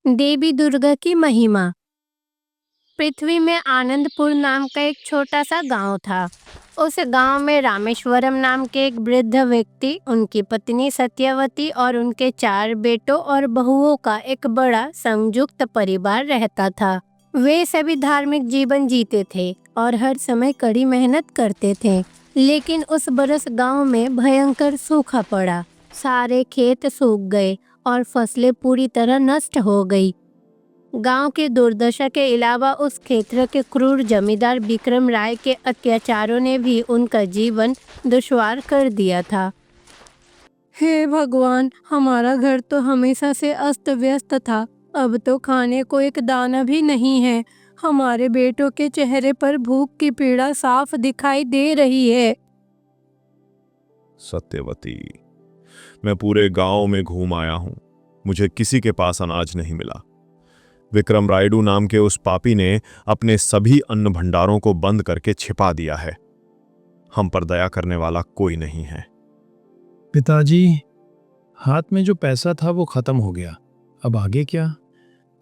देवी दुर्गा की महिमा। पृथ्वी में आनंदपुर नाम का एक छोटा सा गांव था। उस गांव में रामेश्वरम नाम के एक वृद्ध व्यक्ति, उनकी पत्नी सत्यवती और उनके 4 बेटों और बहुओं का एक बड़ा संयुक्त परिवार रहता था। वे सभी धार्मिक जीवन जीते थे और हर समय कड़ी मेहनत करते थे। लेकिन उस बरस गांव में भयंकर सूखा पड़ा। सारे खेत सूख गए और फसलें पूरी तरह नष्ट हो गई। गांव की दुर्दशा के अलावा उस क्षेत्र के क्रूर जमींदार विक्रम राय के अत्याचारों ने भी उनका जीवन दुश्वार कर दिया था। हे भगवान, हमारा घर तो हमेशा से अस्त व्यस्त था। अब तो खाने को एक दाना भी नहीं है। हमारे बेटों के चेहरे पर भूख की पीड़ा साफ दिखाई दे रही है। सत्यवती, मैं पूरे गांव में घूम आया हूं, मुझे किसी के पास अनाज नहीं मिला। विक्रम रायडू नाम के उस पापी ने अपने सभी अन्न भंडारों को बंद करके छिपा दिया है। हम पर दया करने वाला कोई नहीं है। पिताजी, हाथ में जो पैसा था वो खत्म हो गया। अब आगे क्या?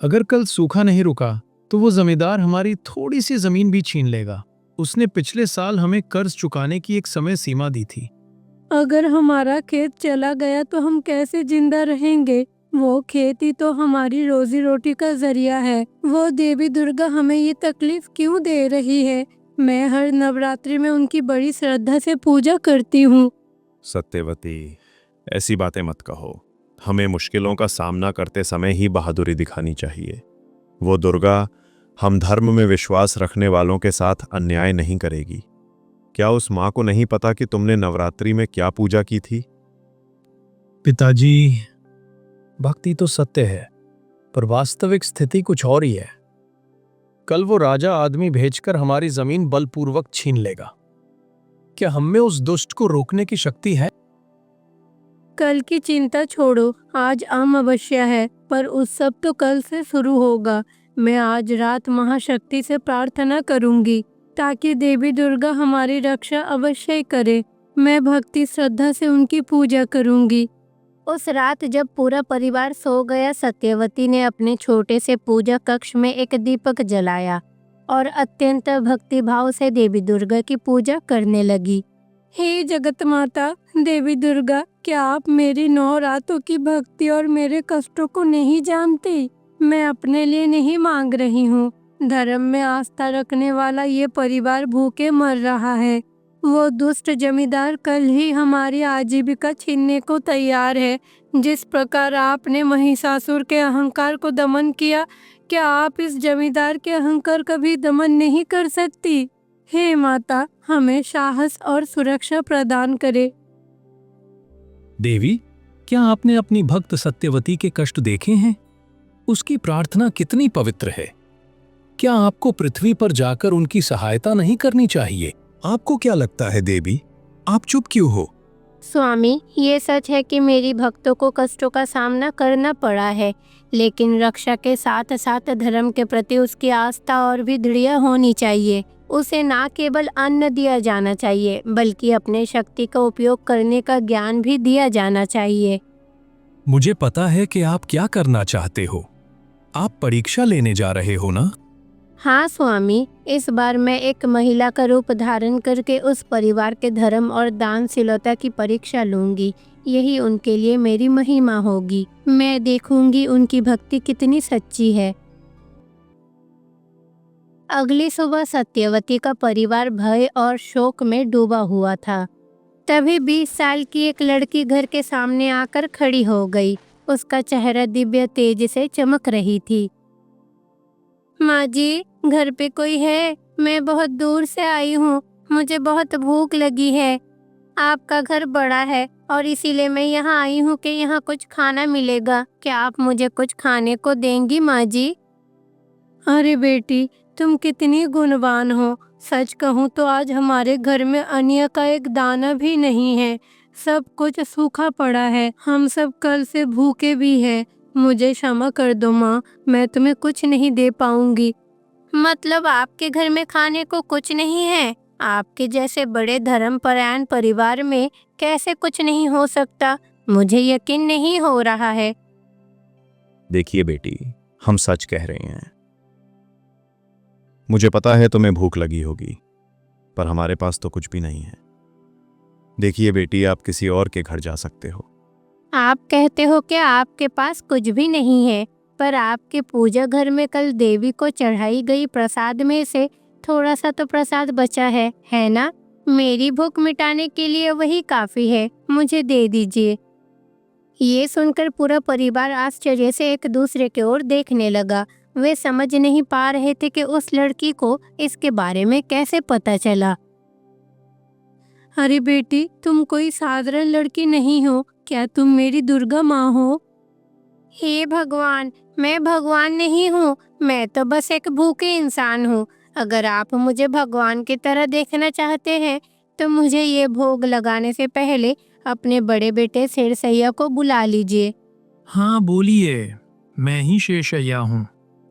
अगर कल सूखा नहीं रुका तो वो जमींदार हमारी थोड़ी सी जमीन भी छीन लेगा। उसने पिछले साल हमें कर्ज चुकाने की एक समय सीमा दी थी। अगर हमारा खेत चला गया तो हम कैसे जिंदा रहेंगे? वो खेती तो हमारी रोजी रोटी का जरिया है। वो देवी दुर्गा हमें ये तकलीफ क्यों दे रही है? मैं हर नवरात्रि में उनकी बड़ी श्रद्धा से पूजा करती हूँ। सत्यवती, ऐसी बातें मत कहो। हमें मुश्किलों का सामना करते समय ही बहादुरी दिखानी चाहिए। वो दुर्गा हम धर्म में विश्वास रखने वालों के साथ अन्याय नहीं करेगी। क्या उस मां को नहीं पता कि तुमने नवरात्रि में क्या पूजा की थी? पिताजी, भक्ति तो सत्य है, पर वास्तविक स्थिति कुछ और ही है। कल वो राजा आदमी भेजकर हमारी जमीन बलपूर्वक छीन लेगा। क्या हम में उस दुष्ट को रोकने की शक्ति है? कल की चिंता छोड़ो, आज अमावस्या है, पर उत्सव तो कल से शुरू होगा। मैं आज रात महाशक्ति से प्रार्थना करूंगी ताकि देवी दुर्गा हमारी रक्षा अवश्य करे। मैं भक्ति श्रद्धा से उनकी पूजा करूंगी। उस रात जब पूरा परिवार सो गया, सत्यवती ने अपने छोटे से पूजा कक्ष में एक दीपक जलाया और अत्यंत भक्ति भाव से देवी दुर्गा की पूजा करने लगी। हे जगत माता देवी दुर्गा, क्या आप मेरी 9 रातों की भक्ति और मेरे कष्टों को नहीं जानती? मैं अपने लिए नहीं मांग रही हूँ। धर्म में आस्था रखने वाला ये परिवार भूखे मर रहा है। वो दुष्ट जमींदार कल ही हमारी आजीविका छीनने को तैयार है। जिस प्रकार आपने महिषासुर के अहंकार को दमन किया, क्या आप इस जमींदार के अहंकार का भी दमन नहीं कर सकती? हे माता, हमें साहस और सुरक्षा प्रदान करे। देवी, क्या आपने अपनी भक्त सत्यवती के कष्ट देखे हैं? उसकी प्रार्थना कितनी पवित्र है। क्या आपको पृथ्वी पर जाकर उनकी सहायता नहीं करनी चाहिए? आपको क्या लगता है देवी, आप चुप क्यों हो? स्वामी, ये सच है कि मेरी भक्तों को कष्टों का सामना करना पड़ा है, लेकिन रक्षा के साथ साथ धर्म के प्रति उसकी आस्था और भी दृढ़ होनी चाहिए। उसे ना केवल अन्न दिया जाना चाहिए, बल्कि अपने शक्ति का उपयोग करने का ज्ञान भी दिया जाना चाहिए। मुझे पता है कि आप क्या करना चाहते हो। आप परीक्षा लेने जा रहे हो ना? हाँ स्वामी, इस बार मैं एक महिला का रूप धारण करके उस परिवार के धर्म और दानशीलता की परीक्षा लूंगी। यही उनके लिए मेरी महिमा होगी। मैं देखूंगी उनकी भक्ति कितनी सच्ची है। अगली सुबह सत्यवती का परिवार भय और शोक में डूबा हुआ था। तभी 20 साल की एक लड़की घर के सामने आकर खड़ी हो गई। उसका चेहरा दिव्य तेज से चमक रही थी। माँ जी, घर पे कोई है? मैं बहुत दूर से आई हूँ, मुझे बहुत भूख लगी है। आपका घर बड़ा है और इसीलिए मैं यहाँ आई हूँ कि यहाँ कुछ खाना मिलेगा। क्या आप मुझे कुछ खाने को देंगी माँ जी? अरे बेटी, तुम कितनी गुणवान हो। सच कहूँ तो आज हमारे घर में अन्न का एक दाना भी नहीं है। सब कुछ सूखा पड़ा है। हम सब कल से भूखे भी हैं। मुझे क्षमा कर दो माँ, मैं तुम्हें कुछ नहीं दे पाऊंगी। मतलब आपके घर में खाने को कुछ नहीं है? आपके जैसे बड़े धर्मपरायण परिवार में कैसे कुछ नहीं हो सकता? मुझे यकीन नहीं हो रहा है। देखिए बेटी, हम सच कह रहे हैं। मुझे पता है तुम्हें भूख लगी होगी, पर हमारे पास तो कुछ भी नहीं है। देखिए बेटी, आप किसी और के घर जा सकते हो। आप कहते हो कि आपके पास कुछ भी नहीं है, पर आपके पूजा घर में कल देवी को चढ़ाई गई प्रसाद में से थोड़ा सा तो प्रसाद बचा है ना? मेरी भूख मिटाने के लिए वही काफी है, मुझे दे दीजिए। ये सुनकर पूरा परिवार आश्चर्य से एक दूसरे की ओर देखने लगा। वे समझ नहीं पा रहे थे कि उस लड़की को इसके बारे में कैसे पता चला। अरे बेटी, तुम कोई साधारण लड़की नहीं हो, क्या तुम मेरी दुर्गा माँ हो? हे भगवान, मैं भगवान नहीं हूँ, मैं तो बस एक भूखे इंसान हूँ। अगर आप मुझे भगवान की तरह देखना चाहते हैं तो मुझे ये भोग लगाने से पहले अपने बड़े बेटे शेरसैया को बुला लीजिए। हाँ बोलिए, मैं ही शेषैया हूँ।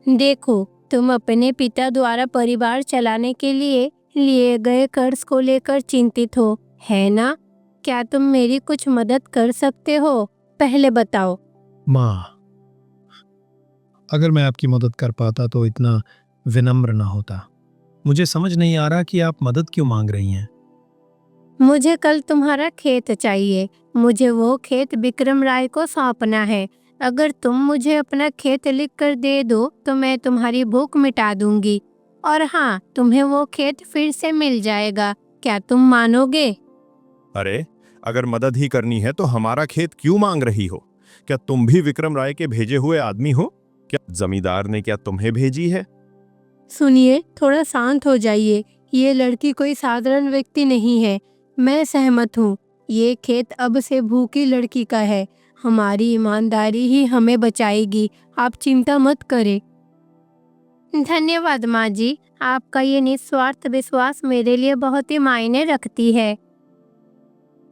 देखो, तुम अपने पिता द्वारा परिवार चलाने के लिए गए कर्ज को लेकर चिंतित हो, है ना? क्या तुम मेरी कुछ मदद कर सकते हो? पहले बताओ। माँ, अगर मैं आपकी मदद कर पाता तो इतना विनम्र ना होता। मुझे समझ नहीं आ रहा कि आप मदद क्यों मांग रही हैं। मुझे कल तुम्हारा खेत चाहिए। मुझे वो खेत विक्रम राय को सौंपना है। अगर तुम मुझे अपना खेत लिख कर दे दो तो मैं तुम्हारी भूख मिटा दूंगी। और हाँ, तुम्हें वो खेत फिर से मिल जाएगा। क्या तुम मानोगे? अरे, अगर मदद ही करनी है तो हमारा खेत क्यों मांग रही हो? क्या तुम भी विक्रम राय के भेजे हुए आदमी हो? क्या जमींदार ने क्या तुम्हें भेजी है? सुनिए, थोड़ा शांत हो जाइए। ये लड़की कोई साधारण व्यक्ति नहीं है। मैं सहमत हूँ। ये खेत अब से भूखी लड़की का है। हमारी ईमानदारी ही हमें बचाएगी। आप चिंता मत करें। धन्यवाद माँ जी, आपका ये निस्वार्थ विश्वास मेरे लिए बहुत ही मायने रखती है।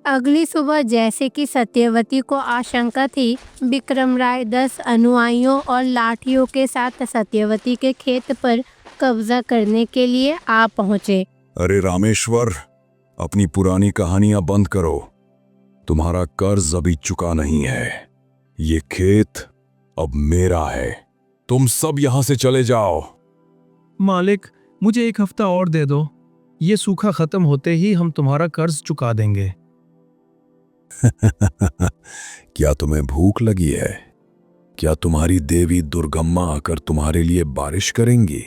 अगली सुबह जैसे कि सत्यवती को आशंका थी, विक्रम राय 10 अनुयायियों और लाठियों के साथ सत्यवती के खेत पर कब्जा करने के लिए आ पहुंचे। अरे रामेश्वर, अपनी पुरानी कहानियां बंद करो। तुम्हारा कर्ज अभी चुका नहीं है। ये खेत अब मेरा है। तुम सब यहां से चले जाओ। मालिक, मुझे 1 हफ्ता और दे दो। ये सूखा खत्म होते ही हम तुम्हारा कर्ज चुका देंगे। क्या तुम्हें भूख लगी है? क्या तुम्हारी देवी दुर्गम्मा आकर तुम्हारे लिए बारिश करेंगी?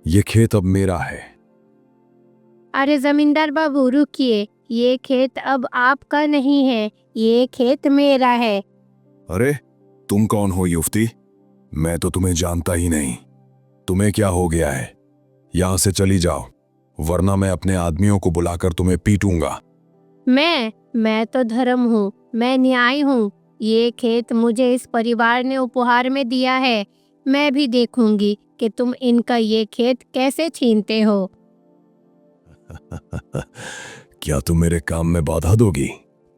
ये खेत अब मेरा है। अरे जमींदार बाबू रुकिए, ये खेत अब आपका नहीं है, ये खेत मेरा है। अरे, तुम कौन हो युवती? मैं तो तुम्हें जानता ही नहीं। तुम्हें क्या हो गया है? यहां से चली जाओ, वरना मैं अपने आदमियों को बुलाकर तुम्हें पीटूंगा। मैं तो धर्म हूँ, मैं न्याय हूँ। ये खेत मुझे इस परिवार ने उपहार में दिया है। मैं भी देखूंगी कि तुम इनका ये खेत कैसे छीनते हो। क्या तुम मेरे काम में बाधा दोगी?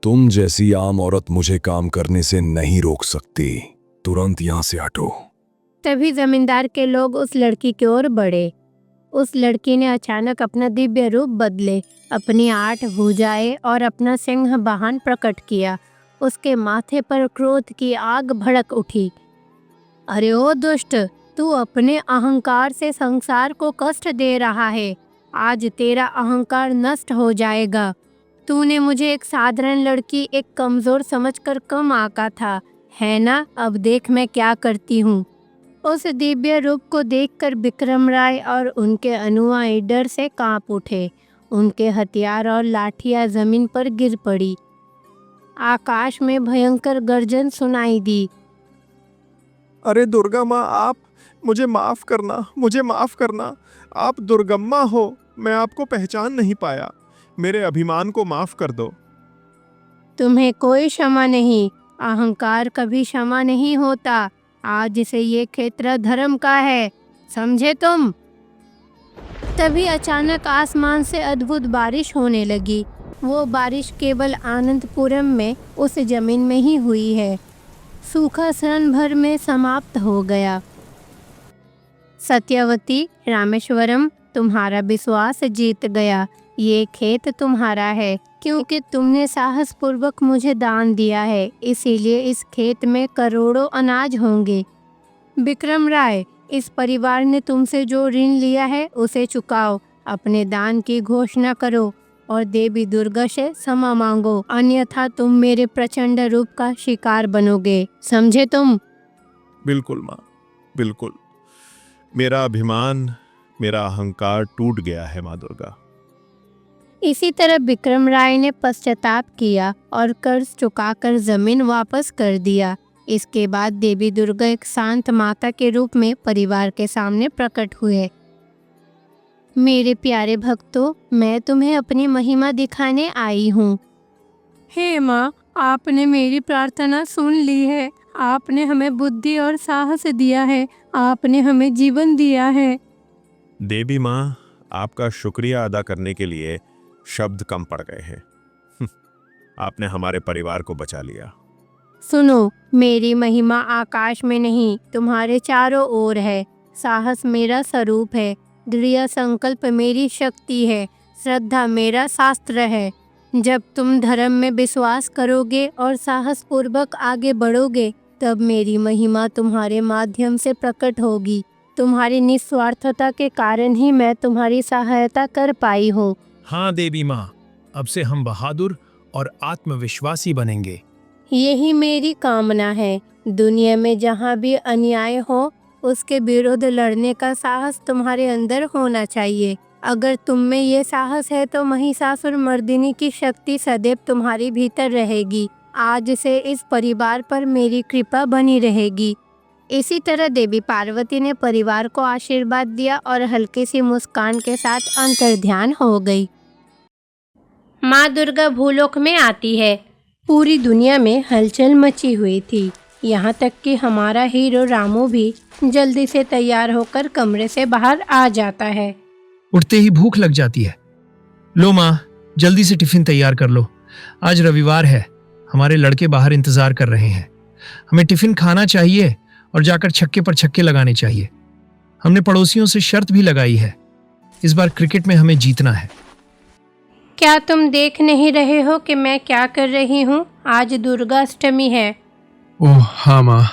तुम जैसी आम औरत मुझे काम करने से नहीं रोक सकती। तुरंत यहां से हटो। तभी जमींदार के लोग उस लड़की की ओर बढ़े। उस लड़की ने अचानक अपना दिव्य रूप बदले, अपनी 8 भुजाएं और अपना सिंह वाहन प्रकट किया। उसके माथे पर क्रोध की आग भड़क उठी। अरे ओ दुष्ट, तू अपने अहंकार से संसार को कष्ट दे रहा है। आज तेरा अहंकार नष्ट हो जाएगा। तूने मुझे एक साधारण लड़की, एक कमजोर समझकर कम आंका था, है ना? अब देख मैं क्या करती हूँ। उस दिव्य रूप को देखकर विक्रम राय और उनके अनुयायी डर से कांप उठे। उनके हथियार और लाठियां जमीन पर गिर पड़ी। आकाश में भयंकर गर्जन सुनाई दी। अरे दुर्गा माँ, आप मुझे माफ करना, मुझे माफ करना। आप दुर्गम्मा हो, मैं आपको पहचान नहीं पाया। मेरे अभिमान को माफ कर दो। तुम्हें कोई क्षमा नहीं। अहंकार कभी क्षमा नहीं होता। आज से ये क्षेत्र धर्म का है, समझे तुम? तभी अचानक आसमान से अद्भुत बारिश होने लगी। वो बारिश केवल आनंदपुरम में उस जमीन में ही हुई है। सूखा क्षण भर में समाप्त हो गया। सत्यवती, रामेश्वरम, तुम्हारा विश्वास जीत गया। ये खेत तुम्हारा है क्योंकि तुमने साहस पूर्वक मुझे दान दिया है, इसीलिए इस खेत में करोड़ों अनाज होंगे। विक्रम राय, इस परिवार ने तुमसे जो ऋण लिया है उसे चुकाओ, अपने दान की घोषणा करो और देवी दुर्गा से क्षमा मांगो, अन्यथा तुम मेरे प्रचंड रूप का शिकार बनोगे, समझे तुम? बिल्कुल माँ, बिल्कुल। मेरा अभिमान, मेरा अहंकार टूट गया है माँ दुर्गा। इसी तरह विक्रम राय ने पश्चाताप किया और कर्ज चुकाकर जमीन वापस कर दिया। इसके बाद देवी दुर्गा एक शांत माता के रूप में परिवार के सामने प्रकट हुए। मेरे प्यारे भक्तों, मैं तुम्हें अपनी महिमा दिखाने आई हूँ। हे माँ, आपने मेरी प्रार्थना सुन ली है। आपने हमें बुद्धि और साहस दिया है। आपने हमें जीवन दिया है। देवी माँ, आपका शुक्रिया अदा करने के लिए शब्द कम पड़ गए हैं। आपने हमारे परिवार को बचा लिया। सुनो, मेरी महिमा आकाश में नहीं, तुम्हारे चारों ओर है। साहस मेरा स्वरूप है, दृढ़ संकल्प मेरी शक्ति है, श्रद्धा मेरा शास्त्र है। जब तुम धर्म में विश्वास करोगे और साहस पूर्वक आगे बढ़ोगे, तब मेरी महिमा तुम्हारे माध्यम से प्रकट होगी। तुम्हारी निस्वार्थता के कारण ही मैं तुम्हारी सहायता कर पाई हूँ। हाँ देवी माँ, अब से हम बहादुर और आत्मविश्वासी बनेंगे। यही मेरी कामना है। दुनिया में जहाँ भी अन्याय हो, उसके विरुद्ध लड़ने का साहस तुम्हारे अंदर होना चाहिए। अगर तुम में ये साहस है तो महिषासुर मर्दिनी की शक्ति सदैव तुम्हारी भीतर रहेगी। आज से इस परिवार पर मेरी कृपा बनी रहेगी। इसी तरह देवी पार्वती ने परिवार को आशीर्वाद दिया और हल्की सी मुस्कान के साथ अंतर्ध्यान हो गई। माँ दुर्गा भूलोक में आती है। पूरी दुनिया में हलचल मची हुई थी, यहाँ तक कि हमारा हीरो रामू भी जल्दी से तैयार होकर कमरे से बाहर आ जाता है। उठते ही भूख लग जाती है। लो माँ, जल्दी से टिफिन तैयार कर लो। आज रविवार है, हमारे लड़के बाहर इंतजार कर रहे हैं। हमें टिफिन खाना चाहिए और जाकर छक्के पर छक्के लगाने चाहिए। हमने पड़ोसियों से शर्त भी लगाई है, इस बार क्रिकेट में हमें जीतना है। क्या तुम देख नहीं रहे हो कि मैं क्या कर रही हूँ? आज दुर्गा अष्टमी है। ओह हाँ माँ,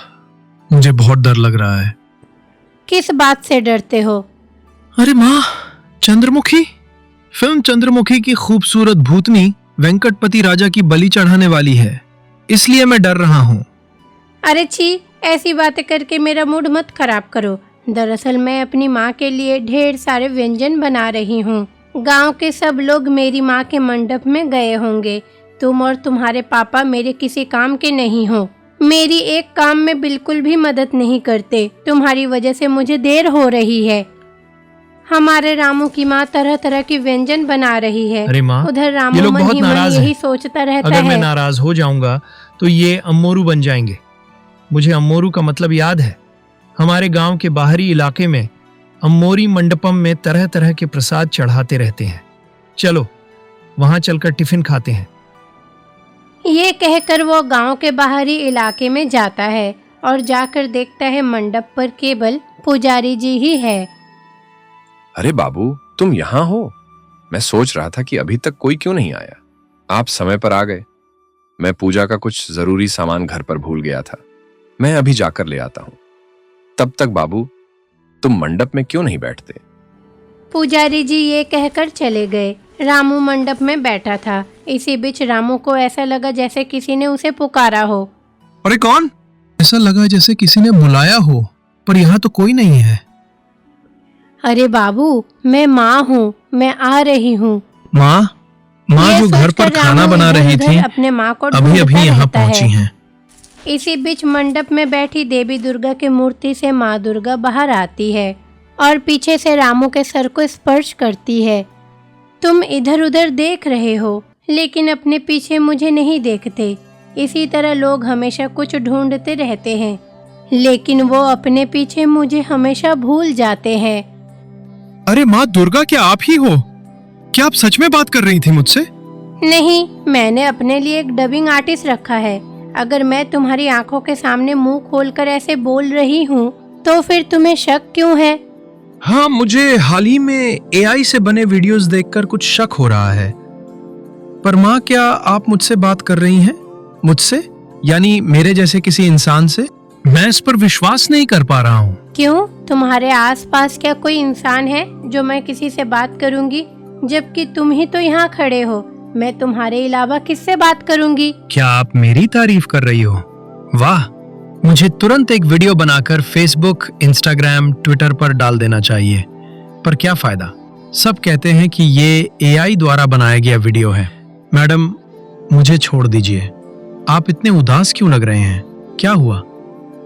मुझे बहुत डर लग रहा है। किस बात से डरते हो? अरे माँ, चंद्रमुखी फिल्म चंद्रमुखी की खूबसूरत भूतनी वेंकटपति राजा की बलि चढ़ाने वाली है, इसलिए मैं डर रहा हूँ। अरे छी, ऐसी बातें करके मेरा मूड मत खराब करो। दरअसल मैं अपनी माँ के लिए ढेर सारे व्यंजन बना रही हूँ। गांव के सब लोग मेरी माँ के मंडप में गए होंगे। तुम और तुम्हारे पापा मेरे किसी काम के नहीं हो। मेरी एक काम में बिल्कुल भी मदद नहीं करते। तुम्हारी वजह से मुझे देर हो रही है। हमारे रामू की माँ तरह तरह की व्यंजन बना रही है। अरे माँ, उधर ये रामू लोग मन बहुत ही मन नाराज यही हैं। सोचता रहता अगर मैं है। नाराज हो जाऊंगा तो ये अम्मोरू बन जाएंगे। मुझे अम्मोरू का मतलब याद है। हमारे गांव के बाहरी इलाके में अम्मोरी मंडपम में तरह तरह के प्रसाद चढ़ाते रहते हैं। चलो वहां चलकर टिफिन खाते हैं। ये कहकर वो गांव के बाहरी इलाके में जाता है और जाकर देखता है मंडप पर केवल पुजारी जी ही है। अरे बाबू, तुम यहाँ हो? मैं सोच रहा था कि अभी तक कोई क्यों नहीं आया। आप समय पर आ गए। मैं पूजा का कुछ जरूरी सामान घर पर भूल गया था। मैं अभी जाकर ले आता हूँ। तब तक बाबू, तुम मंडप में क्यों नहीं बैठते? पुजारी जी ये कहकर चले गए। रामू मंडप में बैठा था। इसी बीच रामू को ऐसा लगा जैसे किसी ने उसे पुकारा हो। अरे कौन? ऐसा लगा जैसे किसी ने बुलाया हो, पर यहाँ तो कोई नहीं है। अरे बाबू, मैं माँ हूँ, मैं आ रही हूँ। माँ, माँ ये जो घर सोचकर पर खाना रामू बना रही इधर-उधर थी, अपने माँ को अभी ढूंढता अभी यहाँ रहता है। पहुंची हैं। इसी बीच मंडप में बैठी देवी दुर्गा की मूर्ति से माँ दुर्गा बाहर आती है और पीछे से रामू के सर को स्पर्श करती है। तुम इधर उधर देख रहे हो, लेकिन अपने पीछे मुझे नहीं देखते। इसी तरह लोग हमेशा कुछ ढूंढते रहते हैं, लेकिन वो अपने पीछे मुझे हमेशा भूल जाते हैं। अरे माँ दुर्गा, क्या आप ही हो? क्या आप सच में बात कर रही थी मुझसे? नहीं, मैंने अपने लिए एक डबिंग आर्टिस्ट रखा है। अगर मैं तुम्हारी आंखों के सामने मुंह खोलकर ऐसे बोल रही हूँ, तो फिर तुम्हें शक क्यों है? हाँ, मुझे हाल ही में AI से बने वीडियोस देखकर कुछ शक हो रहा है। पर माँ, क्या आप मुझसे बात कर रही हैं? मुझसे? यानी मेरे जैसे किसी इंसान से? मैं इस पर विश्वास नहीं कर पा रहा हूँ। क्यों? तुम्हारे आसपास क्या कोई इंसान है जो मैं किसी से बात करूंगी, जबकि तुम ही तो यहाँ खड़े हो। मैं तुम्हारे अलावा किससे बात करूंगी? क्या आप मेरी तारीफ कर रही हो? वाह, मुझे तुरंत एक वीडियो बनाकर फेसबुक, इंस्टाग्राम, ट्विटर पर डाल देना चाहिए। पर क्या फायदा? सब कहते हैं कि ये एआई द्वारा बनाया गया वीडियो है। मैडम, मुझे छोड़ दीजिए। आप इतने उदास क्यों लग रहे हैं? क्या हुआ?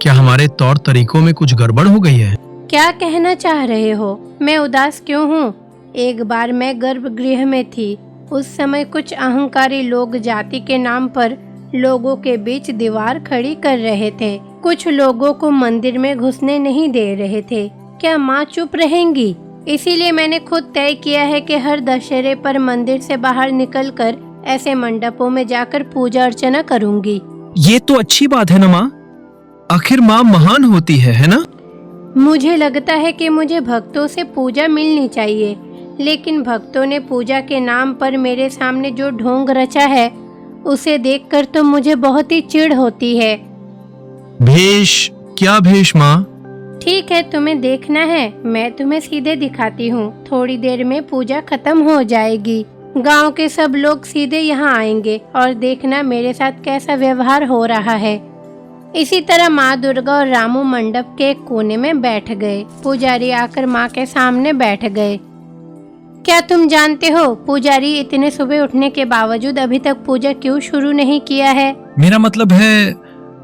क्या हमारे तौर तरीकों में कुछ गड़बड़ हो गई है? क्या कहना चाह रहे हो? मैं उदास क्यों हूँ? एक बार मैं गर्भगृह में थी। उस समय कुछ अहंकारी लोग जाति के नाम पर लोगों के बीच दीवार खड़ी कर रहे थे। कुछ लोगों को मंदिर में घुसने नहीं दे रहे थे। क्या माँ चुप रहेंगी? इसीलिए मैंने खुद तय किया है कि हर दशहरे पर मंदिर से बाहर निकलकर ऐसे मंडपों में जाकर पूजा अर्चना करूंगी। ये तो अच्छी बात है ना माँ। आखिर माँ महान होती है ना? मुझे लगता है कि मुझे भक्तों से पूजा मिलनी चाहिए, लेकिन भक्तों ने पूजा के नाम पर मेरे सामने जो ढोंग रचा है उसे देखकर तो मुझे बहुत ही चिढ़ होती है। भेष? क्या भेष माँ? ठीक है, तुम्हें देखना है, मैं तुम्हें सीधे दिखाती हूँ। थोड़ी देर में पूजा खत्म हो जाएगी। गांव के सब लोग सीधे यहाँ आएंगे और देखना मेरे साथ कैसा व्यवहार हो रहा है। इसी तरह माँ दुर्गा और रामू मंडप के एक कोने में बैठ गए। पुजारी आकर माँ के सामने बैठ गए। क्या तुम जानते हो पुजारी इतने सुबह उठने के बावजूद अभी तक पूजा क्यों शुरू नहीं किया है? मेरा मतलब है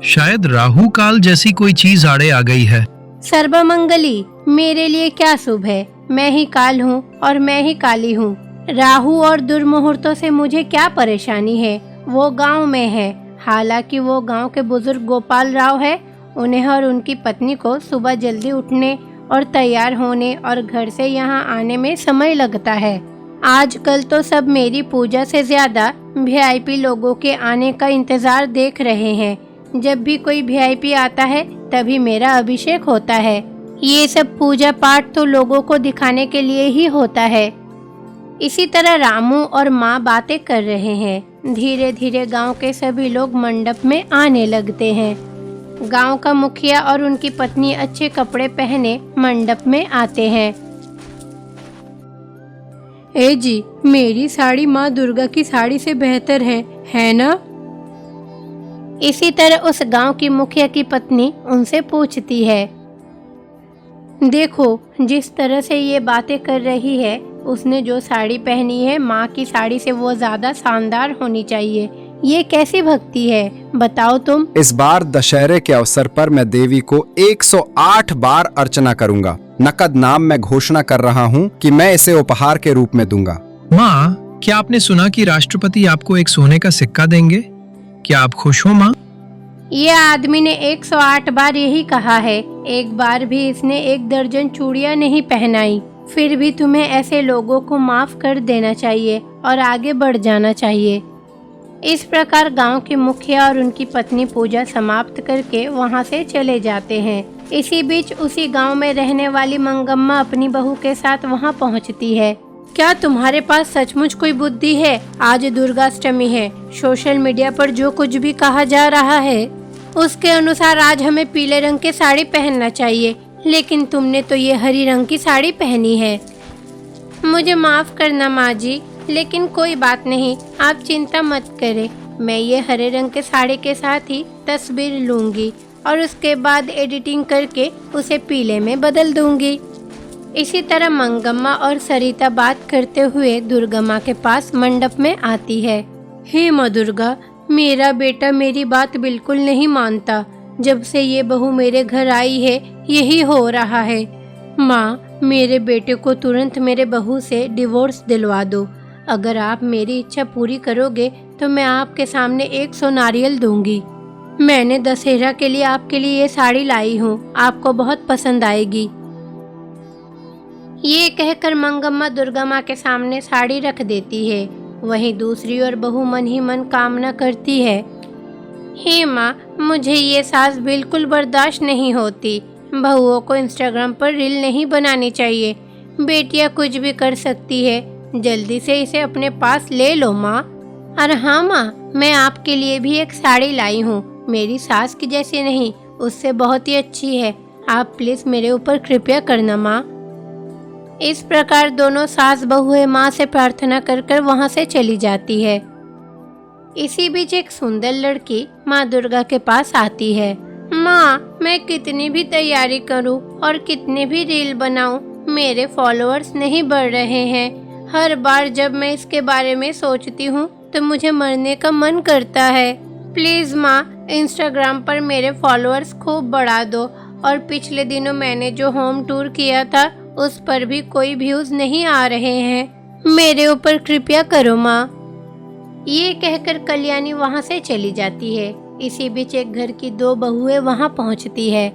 शायद राहु काल जैसी कोई चीज आड़े आ गई है। सर्वमंगली, मेरे लिए क्या शुभ है? मैं ही काल हूँ और मैं ही काली हूँ। राहु और दुर्मुहूर्तों से मुझे क्या परेशानी है? वो गांव में है। हालांकि वो गांव के बुजुर्ग गोपाल राव है। उन्हें और उनकी पत्नी को सुबह जल्दी उठने और तैयार होने और घर से यहाँ आने में समय लगता है। आजकल तो सब मेरी पूजा से ज्यादा वीआईपी लोगों के आने का इंतजार देख रहे हैं। जब भी कोई वीआईपी आता है तभी मेरा अभिषेक होता है। ये सब पूजा पाठ तो लोगों को दिखाने के लिए ही होता है। इसी तरह रामू और माँ बातें कर रहे हैं। धीरे धीरे गांव के सभी लोग मंडप में आने लगते हैं। गांव का मुखिया और उनकी पत्नी अच्छे कपड़े पहने मंडप में आते हैं। ए जी, मेरी साड़ी माँ दुर्गा की साड़ी से बेहतर है ना? इसी तरह उस गांव की मुखिया की पत्नी उनसे पूछती है। देखो, जिस तरह से ये बातें कर रही है, उसने जो साड़ी पहनी है माँ की साड़ी से वो ज्यादा शानदार होनी चाहिए। ये कैसी भक्ति है, बताओ तुम? इस बार दशहरे के अवसर पर मैं देवी को 108 बार अर्चना करूंगा। नकद नाम मैं घोषणा कर रहा हूँ कि मैं इसे उपहार के रूप में दूंगा। माँ, क्या आपने सुना कि राष्ट्रपति आपको एक सोने का सिक्का देंगे? क्या आप खुश हो माँ? ये आदमी ने 108 बार यही कहा है। एक बार भी इसने 1 दर्जन चूड़ियां नहीं पहनाई। फिर भी तुम्हें ऐसे लोगों को माफ कर देना चाहिए और आगे बढ़ जाना चाहिए। इस प्रकार गांव के मुखिया और उनकी पत्नी पूजा समाप्त करके वहां से चले जाते हैं। इसी बीच उसी गांव में रहने वाली मंगम्मा अपनी बहू के साथ वहां पहुंचती है। क्या तुम्हारे पास सचमुच कोई बुद्धि है? आज दुर्गाष्टमी है। सोशल मीडिया पर जो कुछ भी कहा जा रहा है उसके अनुसार आज हमें पीले रंग की साड़ी पहनना चाहिए, लेकिन तुमने तो ये हरी रंग की साड़ी पहनी है। मुझे माफ करना माँ जी, लेकिन कोई बात नहीं, आप चिंता मत करें। मैं ये हरे रंग के साड़ी के साथ ही तस्वीर लूंगी और उसके बाद एडिटिंग करके उसे पीले में बदल दूंगी। इसी तरह मंगम्मा और सरिता बात करते हुए दुर्गा माँ के पास मंडप में आती है। हे माँ दुर्गा, मेरा बेटा मेरी बात बिल्कुल नहीं मानता। जब से ये बहू मेरे घर आई है यही हो रहा है। माँ, मेरे बेटे को तुरंत मेरे बहू से डिवोर्स दिलवा दो। अगर आप मेरी इच्छा पूरी करोगे तो मैं आपके सामने 100 नारियल दूंगी। मैंने दशहरा के लिए आपके लिए ये साड़ी लाई हूँ, आपको बहुत पसंद आएगी। ये कहकर मंगम्मा दुर्गा माँ के सामने साड़ी रख देती है। वहीं दूसरी ओर बहू मन ही मन कामना करती है। हे माँ, मुझे ये सास बिल्कुल बर्दाश्त नहीं होती। बहुओं को इंस्टाग्राम पर रील नहीं बनानी चाहिए। बेटियाँ कुछ भी कर सकती है, जल्दी से इसे अपने पास ले लो माँ। अरे हाँ माँ, मैं आपके लिए भी एक साड़ी लाई हूँ। मेरी सास की जैसी नहीं, उससे बहुत ही अच्छी है। आप प्लीज मेरे ऊपर कृपया करना माँ। इस प्रकार दोनों सास बहुएं माँ से प्रार्थना कर कर वहाँ से चली जाती है। इसी बीच एक सुंदर लड़की माँ दुर्गा के पास आती है। माँ, मैं कितनी भी तैयारी करूँ और कितने भी रील बनाऊँ, मेरे फॉलोअर्स नहीं बढ़ रहे हैं। हर बार जब मैं इसके बारे में सोचती हूँ तो मुझे मरने का मन करता है। प्लीज माँ, इंस्टाग्राम पर मेरे फॉलोअर्स खूब बढ़ा दो। और पिछले दिनों मैंने जो होम टूर किया था उस पर भी कोई व्यूज नहीं आ रहे हैं। मेरे ऊपर कृपया करो माँ। ये कहकर कल्याणी वहाँ से चली जाती है। इसी बीच एक घर की 2 बहुएं वहाँ पहुँचती है।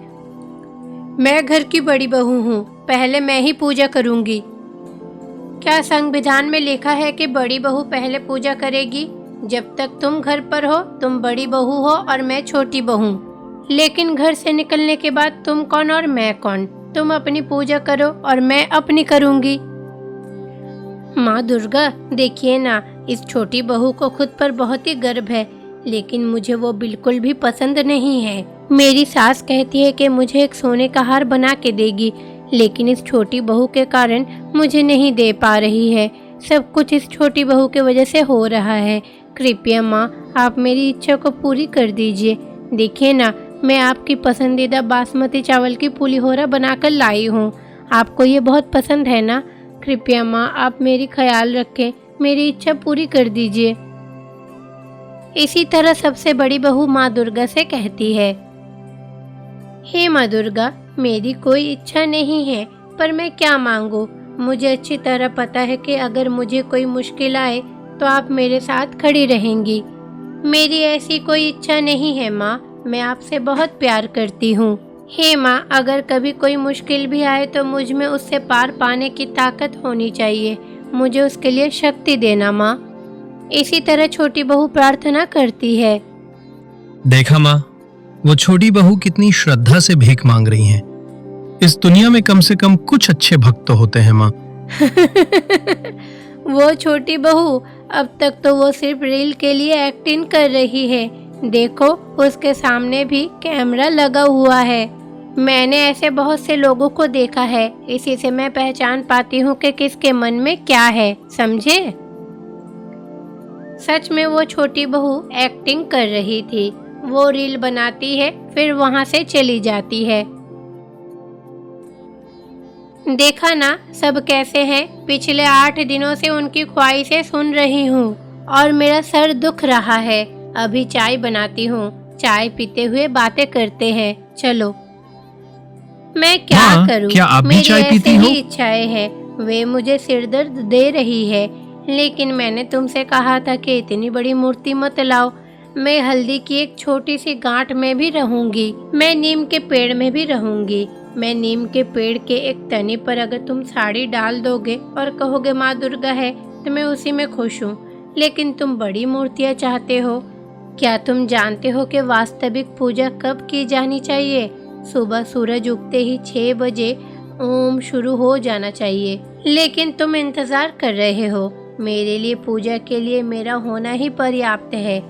मैं घर की बड़ी बहू हूँ, पहले मैं ही पूजा करूँगी। क्या संविधान में लिखा है कि बड़ी बहू पहले पूजा करेगी? जब तक तुम घर पर हो तुम बड़ी बहू हो और मैं छोटी बहू, लेकिन घर से निकलने के बाद तुम कौन और मैं कौन? तुम अपनी पूजा करो और मैं अपनी करूँगी। माँ दुर्गा, देखिए ना, इस छोटी बहू को खुद पर बहुत ही गर्व है, लेकिन मुझे वो बिल्कुल भी पसंद नहीं है। मेरी सास कहती है कि मुझे एक सोने का हार बना के देगी, लेकिन इस छोटी बहू के कारण मुझे नहीं दे पा रही है। सब कुछ इस छोटी बहू की वजह से हो रहा है। कृपया माँ, आप मेरी इच्छा को पूरी कर दीजिए। देखिए ना, मैं आपकी पसंदीदा बासमती चावल की पुलिहोरा बनाकर लाई हूँ। आपको ये बहुत पसंद है ना? कृपया माँ, आप मेरी ख्याल रखें, मेरी इच्छा पूरी कर दीजिए। इसी तरह सबसे बड़ी बहू माँ दुर्गा से कहती है, हे माँ दुर्गा, मेरी कोई इच्छा नहीं है, पर मैं क्या मांगू? मुझे अच्छी तरह पता है कि अगर मुझे कोई मुश्किल आए तो आप मेरे साथ खड़ी रहेंगी। मेरी ऐसी कोई इच्छा नहीं है माँ, मैं आपसे बहुत प्यार करती हूँ। हे माँ, अगर कभी कोई मुश्किल भी आए तो मुझ में उससे पार पाने की ताकत होनी चाहिए। मुझे उसके लिए शक्ति देना माँ। इसी तरह छोटी बहू प्रार्थना करती है। देखा माँ, वो छोटी बहू कितनी श्रद्धा से भीख मांग रही हैं। इस दुनिया में कम से कम कुछ अच्छे भक्त तो होते हैं माँ। वो छोटी बहू, अब तक तो वो सिर्फ रील के लिए एक्टिंग कर रही है। देखो, उसके सामने भी कैमरा लगा हुआ है। मैंने ऐसे बहुत से लोगों को देखा है, इसी से मैं पहचान पाती हूँ कि किसके मन में क्या है, समझे? सच में वो छोटी बहू एक्टिंग कर रही थी। वो रील बनाती है, फिर वहाँ से चली जाती है। देखा ना सब कैसे हैं? पिछले 8 दिनों से उनकी ख्वाहिशें सुन रही हूँ और मेरा सर दुख रहा है। अभी चाय बनाती हूँ, चाय पीते हुए बातें करते हैं। चलो। मैं क्या हाँ, करूँ? क्या आप भी मेरी चाय पीती ऐसी हो? ही इच्छाएं हैं। वे मुझे सिर दर्द दे रही है, लेकिन मैंने तुमसे कहा था कि इतनी बड़ी मूर्ति मत लाओ। मैं हल्दी की एक छोटी सी गांठ में भी रहूंगी। मैं नीम के पेड़ में भी रहूंगी। मैं नीम के पेड़ के एक तने पर अगर तुम साड़ी डाल दोगे और कहोगे माँ दुर्गा है, तो मैं उसी में खुश हूँ। लेकिन तुम बड़ी मूर्तियाँ चाहते हो। क्या तुम जानते हो कि वास्तविक पूजा कब की जानी चाहिए? सुबह सूरज उगते ही 6 बजे ओम शुरू हो जाना चाहिए। लेकिन तुम इंतजार कर रहे हो। मेरे लिए पूजा के लिए मेरा होना ही पर्याप्त है।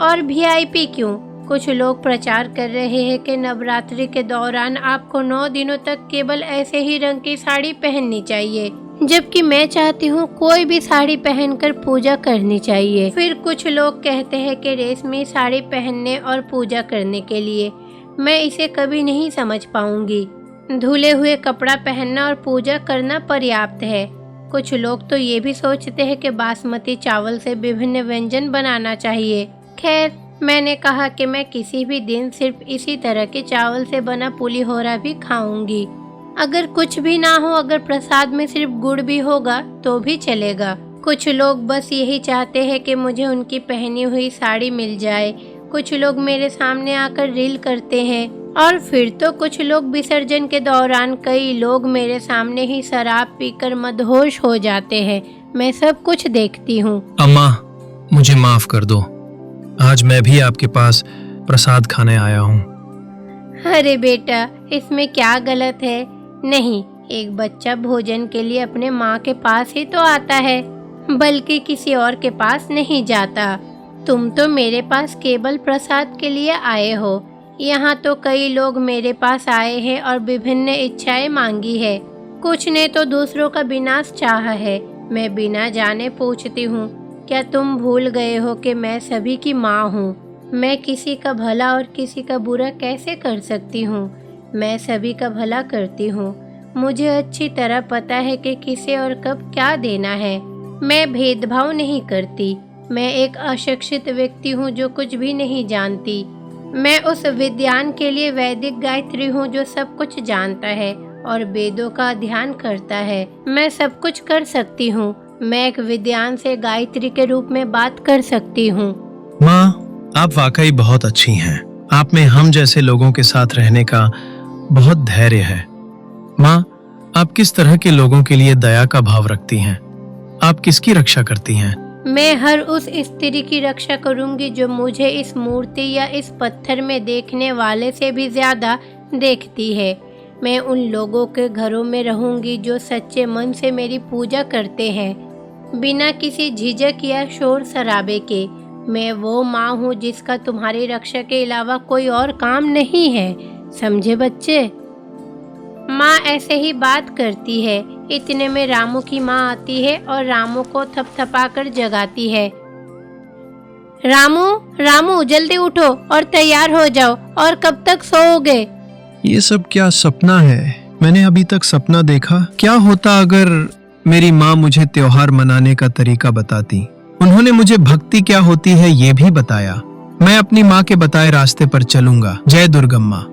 और वीआईपी क्यों? कुछ लोग प्रचार कर रहे हैं कि नवरात्रि के दौरान आपको 9 दिनों तक केवल ऐसे ही रंग की साड़ी पहननी चाहिए, जबकि मैं चाहती हूँ कोई भी साड़ी पहनकर पूजा करनी चाहिए। फिर कुछ लोग कहते हैं कि रेशमी साड़ी पहनने और पूजा करने के लिए। मैं इसे कभी नहीं समझ पाऊंगी। धुले हुए कपड़ा पहनना और पूजा करना पर्याप्त है। कुछ लोग तो ये भी सोचते हैं कि बासमती चावल से विभिन्न व्यंजन बनाना चाहिए। खैर, मैंने कहा कि मैं किसी भी दिन सिर्फ इसी तरह के चावल से बना पुलिहोरा भी खाऊंगी। अगर कुछ भी ना हो, अगर प्रसाद में सिर्फ गुड़ भी होगा तो भी चलेगा। कुछ लोग बस यही चाहते हैं कि मुझे उनकी पहनी हुई साड़ी मिल जाए। कुछ लोग मेरे सामने आकर रील करते हैं और फिर तो कुछ लोग विसर्जन के दौरान कई लोग मेरे सामने ही शराब पीकर मदहोश हो जाते हैं। मैं सब कुछ देखती हूँ। अम्मा, मुझे माफ कर दो। आज मैं भी आपके पास प्रसाद खाने आया हूँ। अरे बेटा, इसमें क्या गलत है? नहीं, एक बच्चा भोजन के लिए अपने माँ के पास ही तो आता है, बल्कि किसी और के पास नहीं जाता। तुम तो मेरे पास केवल प्रसाद के लिए आए हो। यहाँ तो कई लोग मेरे पास आए हैं और विभिन्न इच्छाएं मांगी है। कुछ ने तो दूसरों का विनाश चाहा है। मैं बिना जाने पूछती हूँ, क्या तुम भूल गए हो कि मैं सभी की माँ हूँ? मैं किसी का भला और किसी का बुरा कैसे कर सकती हूँ? मैं सभी का भला करती हूँ। मुझे अच्छी तरह पता है कि किसे और कब क्या देना है। मैं भेदभाव नहीं करती। मैं एक अशिक्षित व्यक्ति हूँ जो कुछ भी नहीं जानती। मैं उस विद्वान के लिए वैदिक गायत्री हूँ जो सब कुछ जानता है और वेदों का ध्यान करता है। मैं सब कुछ कर सकती हूँ। मैं एक विद्वान से गायत्री के रूप में बात कर सकती हूँ। माँ, आप वाकई बहुत अच्छी हैं। आप में हम जैसे लोगों के साथ रहने का बहुत धैर्य है। माँ, आप किस तरह के लोगों के लिए दया का भाव रखती हैं? आप किसकी रक्षा करती हैं? मैं हर उस स्त्री की रक्षा करूंगी जो मुझे इस मूर्ति या इस पत्थर में देखने वाले से भी ज्यादा देखती है। मैं उन लोगों के घरों में रहूंगी जो सच्चे मन से मेरी पूजा करते हैं, बिना किसी झिझक या शोर शराबे के। मैं वो माँ हूँ जिसका तुम्हारी रक्षा के अलावा कोई और काम नहीं है। समझे बच्चे? माँ ऐसे ही बात करती है। इतने में रामू की माँ आती है और रामू को थपथपाकर जगाती है। रामू, रामू जल्दी उठो और तैयार हो जाओ। और कब तक सोओगे? ये सब क्या सपना है? मैंने अभी तक सपना देखा? क्या होता अगर मेरी माँ मुझे त्योहार मनाने का तरीका बताती? उन्होंने मुझे भक्ति क्या होती है ये भी बताया। मैं अपनी माँ के बताए रास्ते पर चलूंगा। जय दुर्गम्मा।